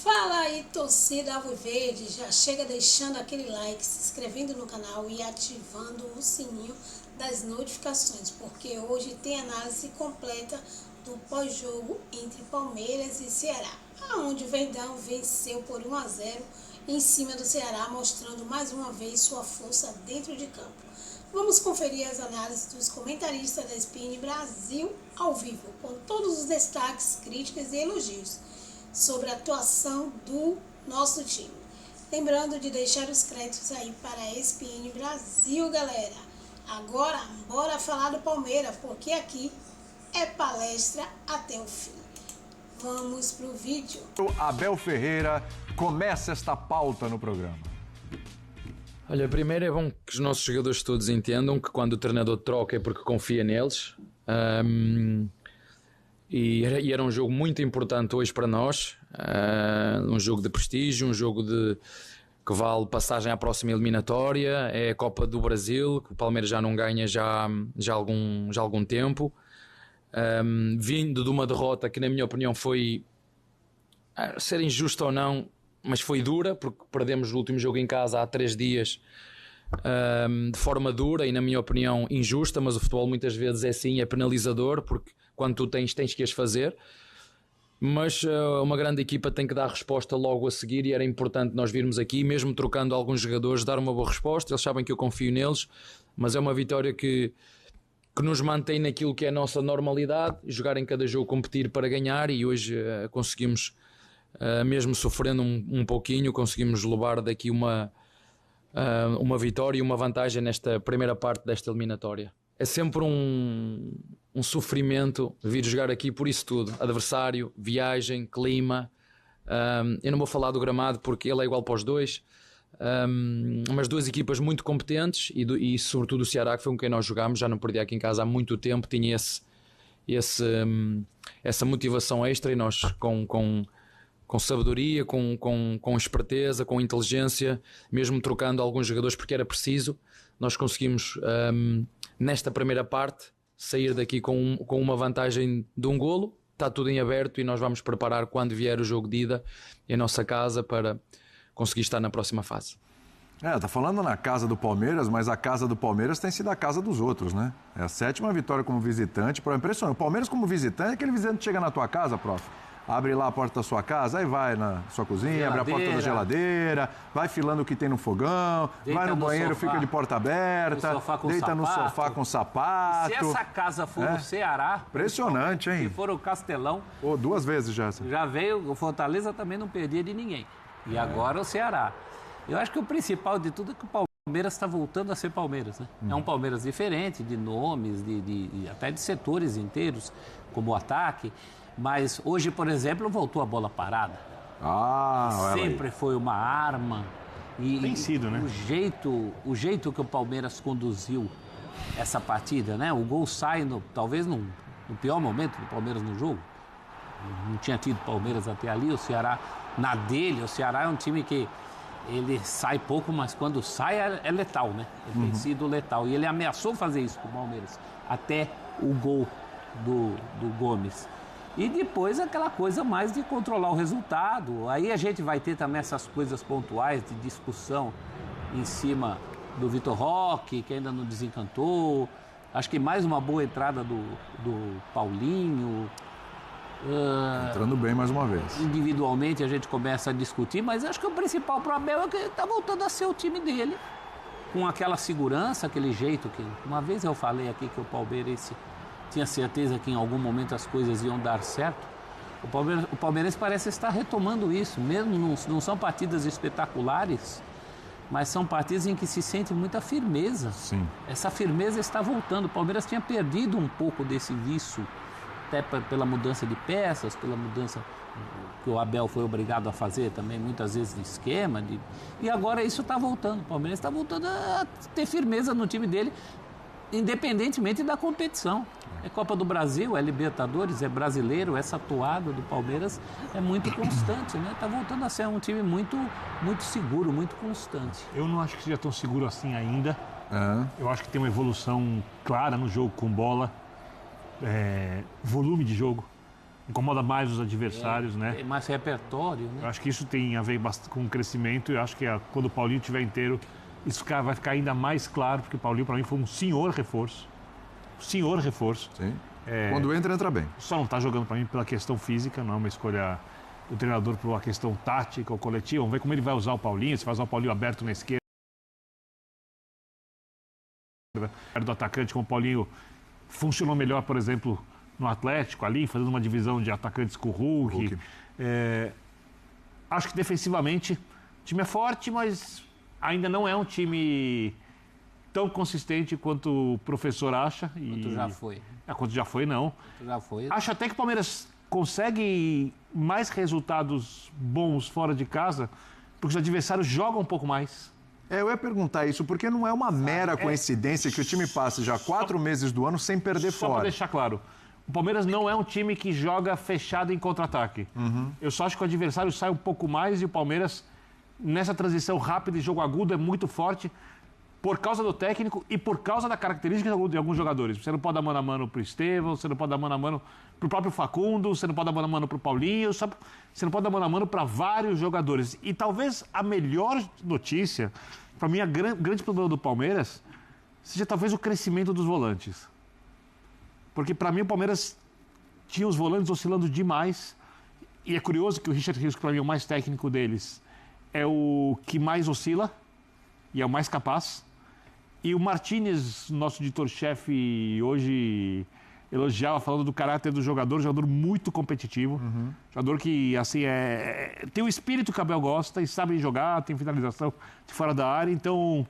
Fala aí, torcida alviverde, já chega deixando aquele like, se inscrevendo no canal e ativando o sininho das notificações, porque hoje tem análise completa do pós-jogo entre Palmeiras e Ceará, onde o Verdão venceu por 1-0 em cima do Ceará, mostrando mais uma vez sua força dentro de campo. Vamos conferir as análises dos comentaristas da ESPN Brasil ao vivo, com todos os destaques, críticas e elogios sobre a atuação do nosso time. Lembrando de deixar os créditos aí para a ESPN Brasil, galera. Agora, bora falar do Palmeiras, porque aqui é palestra até o fim. Vamos pro vídeo. Abel Ferreira começa esta pauta no programa. Olha, primeiro é bom que os nossos jogadores todos entendam que quando o treinador troca é porque confia neles. E era um jogo muito importante hoje para nós, um jogo de prestígio, um jogo que vale passagem à próxima eliminatória, é a Copa do Brasil, que o Palmeiras já não ganha já há algum tempo, vindo de uma derrota que na minha opinião foi, ser injusta ou não, mas foi dura, porque perdemos o último jogo em casa há 3 dias, de forma dura e na minha opinião injusta, mas o futebol muitas vezes é assim, é penalizador, porque quando tu tens que as fazer, mas uma grande equipa tem que dar resposta logo a seguir e era importante nós virmos aqui, mesmo trocando alguns jogadores, dar uma boa resposta. Eles sabem que eu confio neles, mas é uma vitória que nos mantém naquilo que é a nossa normalidade, jogar em cada jogo, competir para ganhar, e hoje conseguimos, mesmo sofrendo um pouquinho, conseguimos levar daqui uma vitória e uma vantagem nesta primeira parte desta eliminatória. É sempre um sofrimento vir jogar aqui por isso tudo. Adversário, viagem, clima. Eu não vou falar do gramado porque ele é igual para os dois. Mas 2 equipas muito competentes e sobretudo o Ceará, que foi com quem nós jogámos, já não perdia aqui em casa há muito tempo, tinha essa motivação extra, e nós com sabedoria, com esperteza, com inteligência, mesmo trocando alguns jogadores porque era preciso, nós conseguimos nesta primeira parte sair daqui com uma vantagem de 1 golo. Está tudo em aberto e nós vamos preparar quando vier o jogo de ida em nossa casa para conseguir estar na próxima fase. Tá falando na casa do Palmeiras, mas a casa do Palmeiras tem sido a casa dos outros, né? É a 7ª vitória como visitante, impressionante. O Palmeiras como visitante é aquele visitante que chega na tua casa, prof. Abre lá a porta da sua casa, aí vai na sua cozinha, abre a porta da geladeira, vai filando o que tem no fogão, vai no banheiro, fica de porta aberta, deita no sofá com sapato. E se essa casa for no Ceará... Impressionante, hein? Se for o Castelão... 2 vezes já. Já veio, o Fortaleza também não perdia de ninguém. E agora o Ceará. Eu acho que o principal de tudo é que o Palmeiras está voltando a ser Palmeiras, né? É um Palmeiras diferente, de nomes, até de setores inteiros, como o ataque. Mas hoje, por exemplo, voltou a bola parada. Sempre foi uma arma. Tem sido, né? O jeito que o Palmeiras conduziu essa partida, né? O gol sai talvez no pior momento do Palmeiras no jogo. Não tinha tido Palmeiras até ali. O Ceará, na dele, o Ceará é um time que ele sai pouco, mas quando sai é letal, né? Ele tem sido letal. E ele ameaçou fazer isso com o Palmeiras, até o gol do Gomes. E depois aquela coisa mais de controlar o resultado. Aí a gente vai ter também essas coisas pontuais de discussão em cima do Vitor Roque, que ainda não desencantou. Acho que mais uma boa entrada do Paulinho. Entrando bem mais uma vez. Individualmente a gente começa a discutir, mas acho que o principal para o Abel é que ele está voltando a ser o time dele. Com aquela segurança, aquele jeito que... Uma vez eu falei aqui que o palmeirense tinha certeza que em algum momento as coisas iam dar certo. O Palmeirense parece estar retomando isso, mesmo não são partidas espetaculares, mas são partidas em que se sente muita firmeza. Sim. Essa firmeza está voltando. O Palmeiras tinha perdido um pouco desse vício, até pela mudança de peças, pela mudança que o Abel foi obrigado a fazer também, muitas vezes de esquema. E agora isso está voltando. O Palmeiras está voltando a ter firmeza no time dele, independentemente da competição. É Copa do Brasil, é Libertadores, é brasileiro, essa toada do Palmeiras é muito constante, né? Está voltando a ser um time muito, muito seguro, muito constante. Eu não acho que seja tão seguro assim ainda. Eu acho que tem uma evolução clara no jogo com bola, volume de jogo. incomoda mais os adversários, né? Tem mais repertório, Eu né? acho que isso tem a ver com o crescimento e eu acho que quando o Paulinho estiver inteiro, isso vai ficar ainda mais claro, porque o Paulinho, para mim, foi um senhor reforço. Senhor reforço. Sim. Quando entra bem. Só não está jogando para mim pela questão física, não é uma escolha do treinador por uma questão tática ou coletiva. Vamos ver como ele vai usar o Paulinho, se vai usar o Paulinho aberto na esquerda, do atacante, como o Paulinho funcionou melhor, por exemplo, no Atlético ali, fazendo uma divisão de atacantes com o Hulk. Acho que defensivamente o time é forte, mas ainda não é um time tão consistente quanto o professor acha. Quanto já foi. Quanto já foi, não. Já foi. Acho até que o Palmeiras consegue mais resultados bons fora de casa, porque os adversários jogam um pouco mais. Eu ia perguntar isso, porque não é uma mera coincidência que o time passe já 4 meses do ano sem perder Só fora. para deixar claro, o Palmeiras não é um time que joga fechado em contra-ataque. Eu só acho que o adversário sai um pouco mais e o Palmeiras, nessa transição rápida e jogo agudo, é muito forte por causa do técnico e por causa da característica de alguns jogadores. Você não pode dar mano a mano para o Estevão, você não pode dar mano a mano para o próprio Facundo, você não pode dar mano a mano para o Paulinho, você não pode dar mano a mano para vários jogadores. E talvez a melhor notícia, para mim, a grande problema do Palmeiras, seja talvez o crescimento dos volantes. Porque, para mim, o Palmeiras tinha os volantes oscilando demais. E é curioso que o Richard Rios, que para mim é o mais técnico deles, é o que mais oscila e é o mais capaz. E o Martínez, nosso editor-chefe, hoje elogiava, falando do caráter do jogador muito competitivo. Jogador que, assim, tem o espírito que o Abel gosta e sabe jogar, tem finalização de fora da área. Então,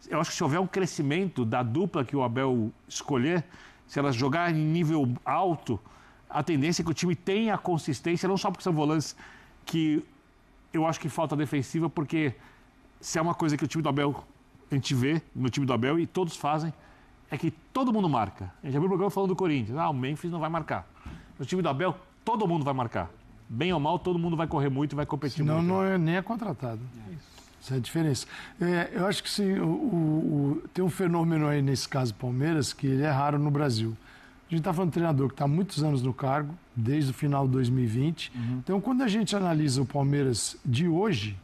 eu acho que se houver um crescimento da dupla que o Abel escolher, se elas jogar em nível alto, a tendência é que o time tenha a consistência, não só porque são volantes que eu acho que falta defensiva, porque se é uma coisa que o time do Abel, a gente vê no time do Abel e todos fazem, é que todo mundo marca. A gente já viu o programa falando do Corinthians, o Memphis não vai marcar. No time do Abel, todo mundo vai marcar. Bem ou mal, todo mundo vai correr muito e vai competir Senão muito. não é nem contratado. Essa é a diferença. Eu acho que sim, tem um fenômeno aí nesse caso Palmeiras que ele é raro no Brasil. A gente está falando de um treinador que está há muitos anos no cargo, desde o final de 2020. Então, quando a gente analisa o Palmeiras de hoje,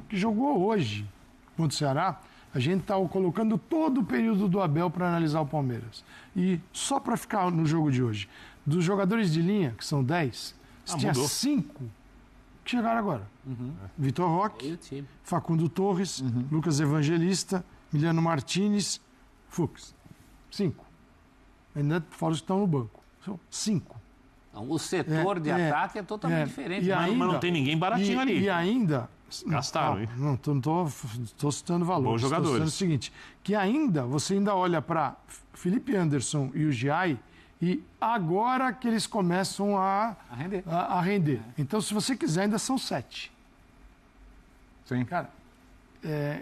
que jogou hoje contra o Ceará, a gente está colocando todo o período do Abel para analisar o Palmeiras. E só para ficar no jogo de hoje, dos jogadores de linha, que são 10, tinha 5 que chegaram agora. Vitor Roque, Facundo Torres, Lucas Evangelista, Emiliano Martínez, Fux. 5. Ainda fora os que estão no banco. São 5. Então, o setor de ataque é totalmente diferente. Mas não tem ninguém baratinho ali. E ainda... Gastaram, hein? Não estou citando valor. Bons jogadores. Estou citando o seguinte, que você ainda olha para Felipe Anderson e o Giai e agora que eles começam a render. Então, se você quiser, ainda são 7. Sim. Cara,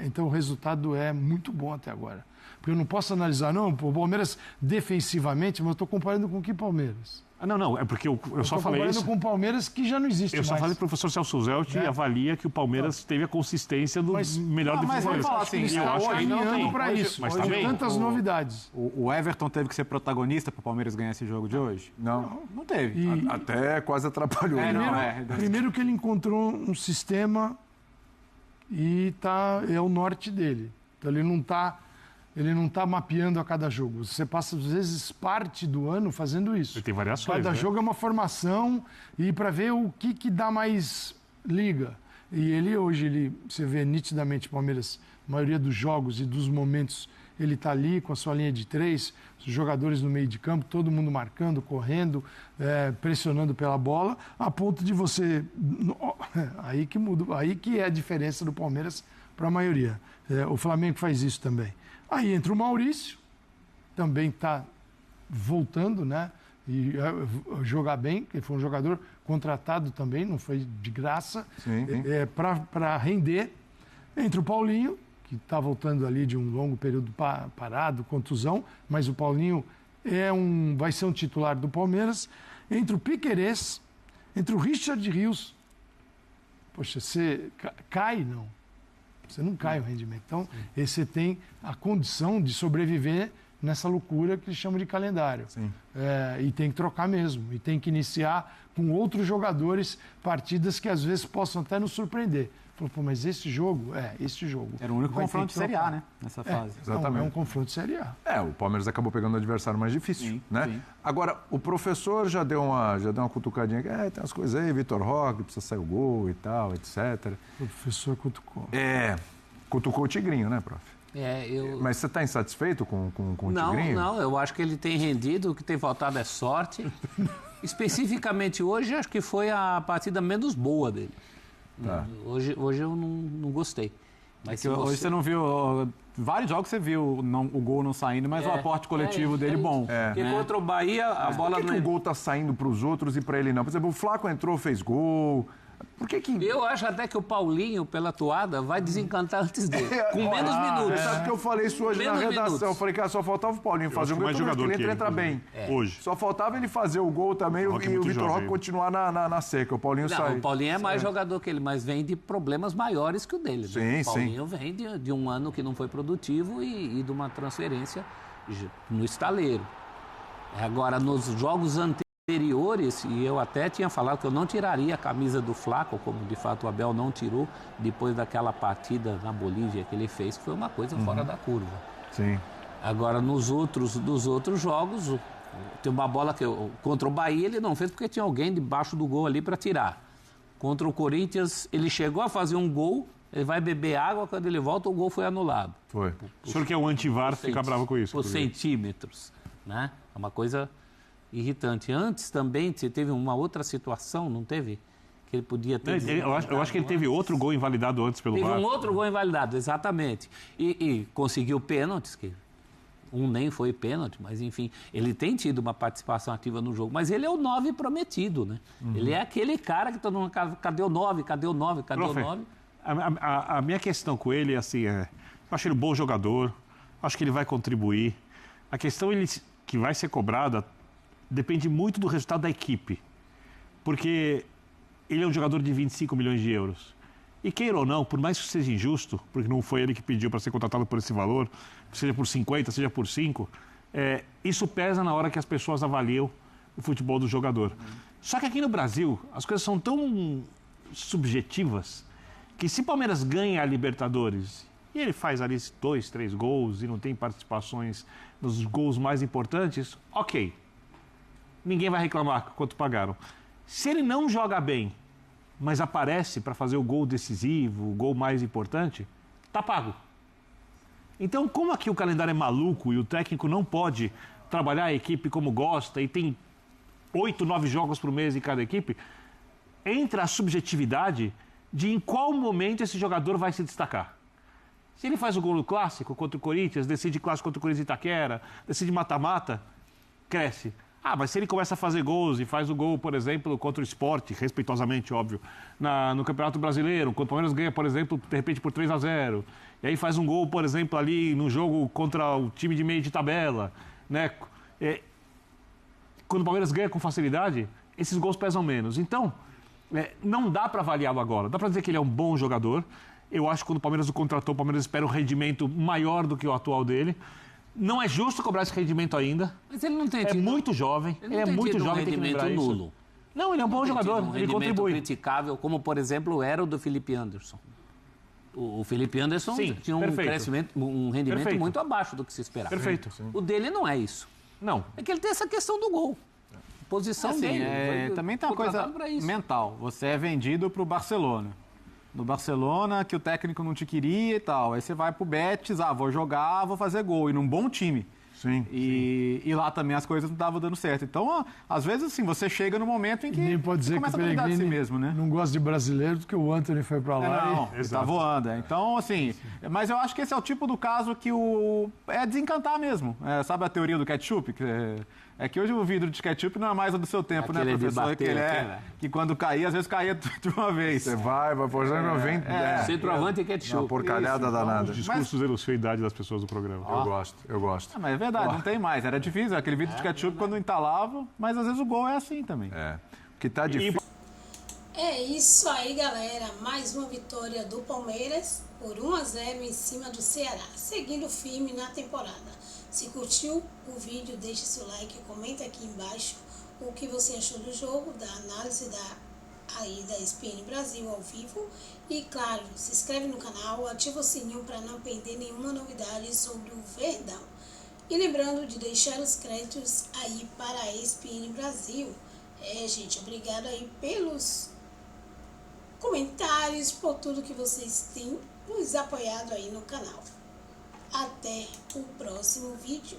então o resultado é muito bom até agora. Porque eu não posso analisar, não, o Palmeiras defensivamente, mas eu estou comparando com que Palmeiras? Não, é porque eu só falei isso. comparando com o Palmeiras que já não existe mais. Eu só falei que o professor Celso Zelt avalia que o Palmeiras teve a consistência do melhor do mas vamos falar assim, eu acho que não tem para isso. Mas hoje tá bem. Tantas novidades. O Everton teve que ser protagonista para o Palmeiras ganhar esse jogo de hoje? Não teve. Até quase atrapalhou. Primeiro que ele encontrou um sistema e é o norte dele. Então ele não está mapeando a cada jogo. Você passa, às vezes, parte do ano fazendo isso. Ele tem variações. Cada jogo é uma formação e para ver o que dá mais liga. E hoje, você vê nitidamente o Palmeiras, a maioria dos jogos e dos momentos, ele está ali com a sua linha de 3, os jogadores no meio de campo, todo mundo marcando, correndo, pressionando pela bola, a ponto de você... Aí que muda, aí que é a diferença do Palmeiras para a maioria. O Flamengo faz isso também. Aí entra o Maurício, também está voltando, né? E jogar bem, ele foi um jogador contratado também, não foi de graça, para render. Entra o Paulinho, que está voltando ali de um longo período parado, contusão, mas o Paulinho vai ser um titular do Palmeiras. Entra o Piquerez, entra o Richard Rios. Poxa, você cai, não. Você não cai o rendimento. Então, você tem a condição de sobreviver nessa loucura que chama de calendário. E tem que trocar mesmo. E tem que iniciar com outros jogadores partidas que às vezes possam até nos surpreender. Falou, pô, mas esse jogo, esse jogo... Era o único confronto de Série A, né? Nessa fase. Exatamente. Não, é um confronto de Série A. O Palmeiras acabou pegando o adversário mais difícil, Sim, né? sim. Agora, o professor já deu uma cutucadinha aqui. Tem umas coisas aí, Vitor Roque, precisa sair o gol e tal, etc. O professor cutucou. Cutucou o Tigrinho, né, prof? Mas você está insatisfeito com o Tigrinho? Não, eu acho que ele tem rendido, o que tem faltado é sorte. Especificamente hoje, acho que foi a partida menos boa dele. Tá. Hoje eu não gostei. Mas Hoje você não viu... Vários jogos você viu o gol não saindo, mas o aporte coletivo dele bom. Porque contra o Bahia, a bola Por que o gol está saindo para os outros e para ele não? Por exemplo, o Flaco entrou, fez gol... Por que que... Eu acho até que o Paulinho, pela toada, vai desencantar antes dele. Com menos minutos. Sabe que eu falei isso hoje na redação. Minutos. Eu falei que só faltava o Paulinho fazer um gol. Mais jogador ele que entra bem. Hoje. Só faltava ele fazer o gol também e o Vitor Roque continuar na seca. O Paulinho sai. O Paulinho é mais jogador que ele, mas vem de problemas maiores que o dele. Sim, o Paulinho vem de um ano que não foi produtivo e de uma transferência no estaleiro. Agora, nos jogos anteriores, e eu até tinha falado que eu não tiraria a camisa do Flaco, como de fato o Abel não tirou, depois daquela partida na Bolívia que ele fez, que foi uma coisa fora da curva. Sim. Agora, dos outros jogos, tem uma bola que contra o Bahia ele não fez porque tinha alguém debaixo do gol ali para tirar. Contra o Corinthians, ele chegou a fazer um gol, ele vai beber água, quando ele volta o gol foi anulado. Foi. O senhor que é o anti-VAR fica bravo com isso. Por centímetros, né? É uma coisa irritante. Antes também você teve uma outra situação, não teve? Que ele podia ter... Eu acho que ele teve outro gol invalidado antes pelo VAR. Teve um outro gol invalidado, exatamente. E conseguiu pênaltis, que nem foi pênalti, mas enfim, ele tem tido uma participação ativa no jogo. Mas ele é o 9 prometido, né? Ele é aquele cara que todo mundo... Cadê o 9? Cadê o 9? Cadê o 9? A minha questão com ele é assim, eu acho ele um bom jogador, acho que ele vai contribuir. A questão que vai ser cobrada depende muito do resultado da equipe, porque ele é um jogador de 25 milhões de euros. E queira ou não, por mais que seja injusto, porque não foi ele que pediu para ser contratado por esse valor, seja por 50, seja por 5, isso pesa na hora que as pessoas avaliam o futebol do jogador. Só que aqui no Brasil, as coisas são tão subjetivas que se o Palmeiras ganha a Libertadores e ele faz ali 2, 3 gols e não tem participações nos gols mais importantes, ok. Ninguém vai reclamar quanto pagaram. Se ele não joga bem, mas aparece para fazer o gol decisivo, o gol mais importante, tá pago. Então, como aqui o calendário é maluco e o técnico não pode trabalhar a equipe como gosta e tem 8, 9 jogos por mês em cada equipe, entra a subjetividade de em qual momento esse jogador vai se destacar. Se ele faz o gol no clássico contra o Corinthians, decide clássico contra o Corinthians Itaquera, decide mata-mata, cresce. Mas se ele começa a fazer gols e faz o gol, por exemplo, contra o Sport, respeitosamente, óbvio, no Campeonato Brasileiro, quando o Palmeiras ganha, por exemplo, de repente por 3-0, e aí faz um gol, por exemplo, ali no jogo contra o time de meio de tabela, né? Quando o Palmeiras ganha com facilidade, esses gols pesam menos. Então, não dá para avaliá-lo agora. Dá para dizer que ele é um bom jogador. Eu acho que quando o Palmeiras o contratou, o Palmeiras espera um rendimento maior do que o atual dele. Não é justo cobrar esse rendimento ainda. Mas ele não tem tido... É muito jovem. Ele é muito jovem, tem que lembrar nulo. Isso. Não, ele é um bom jogador. Ele contribui. Criticável, como por exemplo era o do Felipe Anderson. O Felipe Anderson tinha um rendimento muito abaixo do que se esperava. Perfeito. O dele não é isso. Não. É que ele tem essa questão do gol. Posição dele. Também tem uma coisa mental. Você é vendido para o Barcelona. No Barcelona, que o técnico não te queria e tal. Aí você vai pro Betis, vou jogar, vou fazer gol. E num bom time. Sim. E lá também as coisas não estavam dando certo. Então, às vezes, assim, você chega no momento em que nem pode dizer começa que o a duvidar de si Pellegrini mesmo, né? não gosta de brasileiro, porque o Antony foi pra lá ele tá voando. Então, assim, mas eu acho que esse é o tipo do caso que é desencantar mesmo. Sabe a teoria do ketchup? É que hoje o vidro de ketchup não é mais o do seu tempo, aquele, né, professor? Bater, que quando caía, às vezes caía de uma vez. Você vai forjar e não vem. Centroavante e ketchup. Uma porcalhada danada. Os discursos elogiam a idade das pessoas do programa. Eu gosto. Mas é verdade, não tem mais. Era difícil, aquele vidro de ketchup quando entalava, mas às vezes o gol é assim também. Que tá difícil. É isso aí, galera. Mais uma vitória do Palmeiras por 1-0 em cima do Ceará, seguindo firme na temporada. Se curtiu o vídeo, deixe seu like, comenta aqui embaixo o que você achou do jogo, da análise da ESPN Brasil ao vivo. E claro, se inscreve no canal, ativa o sininho para não perder nenhuma novidade sobre o Verdão. E lembrando de deixar os créditos aí para a ESPN Brasil. Gente, obrigado aí pelos comentários, por tudo que vocês têm nos apoiado aí no canal. Até o próximo vídeo.